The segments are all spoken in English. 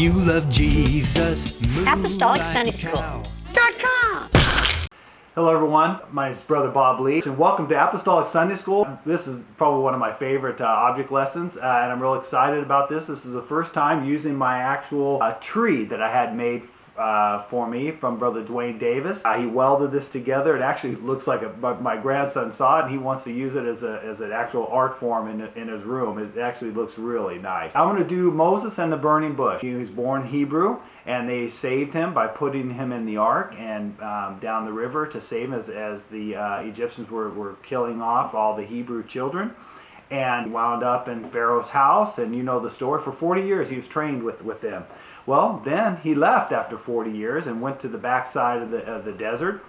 you love Jesus, move Apostolic like Sunday a School. cow. Hello everyone, my name's Brother Bob Lee, and welcome to Apostolic Sunday School. This is probably one of my favorite object lessons, and I'm real excited about this. This is the first time using my actual tree that I had made for me from Brother Dwayne Davis. He welded this together. It actually looks like my grandson saw it, and he wants to use it as an actual art form in his room. It actually looks really nice. I'm going to do Moses and the burning bush. He was born Hebrew, and they saved him by putting him in the ark and down the river to save him as the Egyptians were killing off all the Hebrew children. And wound up in Pharaoh's house, and you know the story. For 40 years he was trained with them. Well, then he left after 40 years and went to the backside of the desert.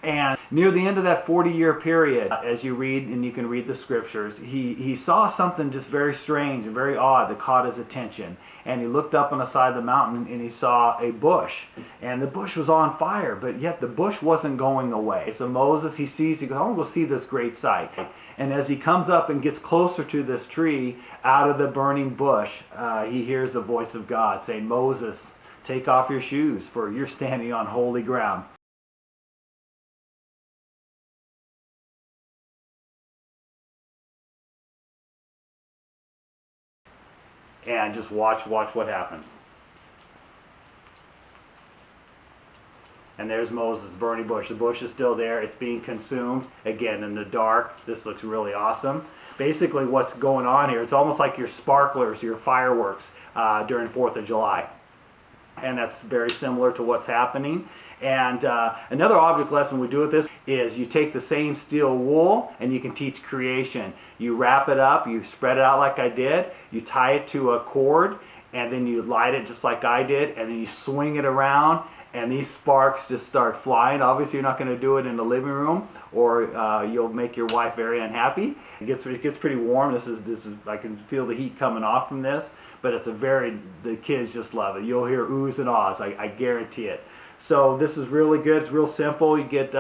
And near the end of that 40-year period, as you read, and you can read the scriptures, he saw something just very strange and very odd that caught his attention. And he looked up on the side of the mountain and he saw a bush. And the bush was on fire, but yet the bush wasn't going away. So Moses, he goes, I want to go see this great sight. And as he comes up and gets closer to this tree, out of the burning bush, he hears the voice of God saying, Moses, take off your shoes, for you're standing on holy ground. And just watch what happens. And there's Moses, burning bush. The bush is still there. It's being consumed. Again, in the dark. This looks really awesome. Basically, what's going on here, it's almost like your sparklers, your fireworks during 4th of July. And that's very similar to what's happening. And another object lesson we do with this is you take the same steel wool and you can teach creation. You wrap it up, you spread it out like I did, you tie it to a cord, and then you light it just like I did, and then you swing it around, and these sparks just start flying. Obviously, you're not going to do it in the living room, or you'll make your wife very unhappy. It gets pretty warm. This is I can feel the heat coming off from this, but the kids just love it. You'll hear oohs and ahs. I guarantee it. So this is really good. It's real simple. You get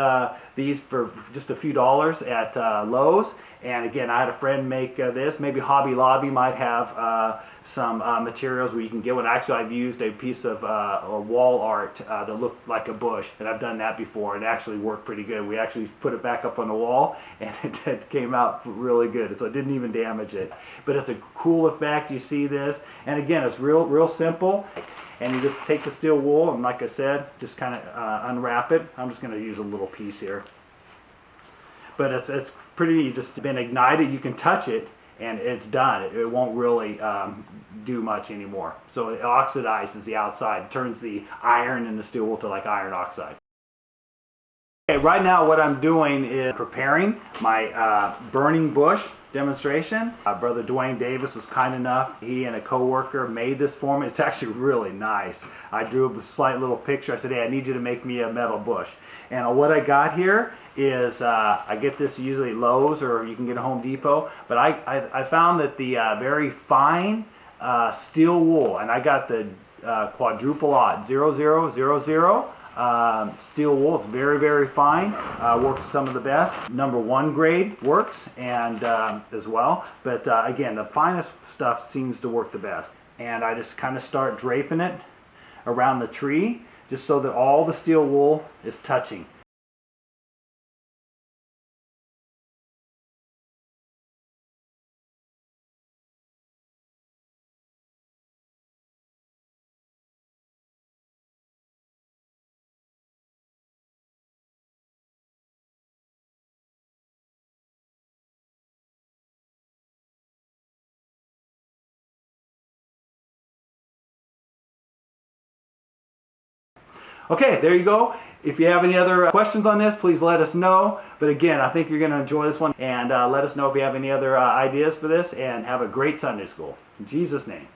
these for just a few dollars at Lowe's. And again, I had a friend make this. Maybe Hobby Lobby might have some materials where you can get one. Actually, I've used a piece of wall art that looked like a bush, and I've done that before. It actually worked pretty good. We actually put it back up on the wall, and it came out really good. So it didn't even damage it. But it's a cool effect. You see this, and again, it's real simple. And you just take the steel wool, and like I said, just kind of unwrap it. I'm just going to use a little piece here. But it's pretty, just been ignited. You can touch it, and it's done. It won't really do much anymore. So it oxidizes the outside, turns the iron in the steel wool to like iron oxide. Okay, right now what I'm doing is preparing my burning bush demonstration. Brother Dwayne Davis was kind enough. He and a co-worker made this for me. It's actually really nice. I drew a slight little picture. I said, hey, I need you to make me a metal bush. And what I got here is, I get this usually at Lowe's, or you can get a Home Depot, but I found that the very fine steel wool, and I got the quadruple aught 0000 steel wool. It's very fine. Works some of the best. #1 grade works, and as well. But again, the finest stuff seems to work the best. And I just kind of start draping it around the tree, just so that all the steel wool is touching. Okay, there you go. If you have any other questions on this, please let us know. But again, I think you're going to enjoy this one. And let us know if you have any other ideas for this. And have a great Sunday school. In Jesus' name.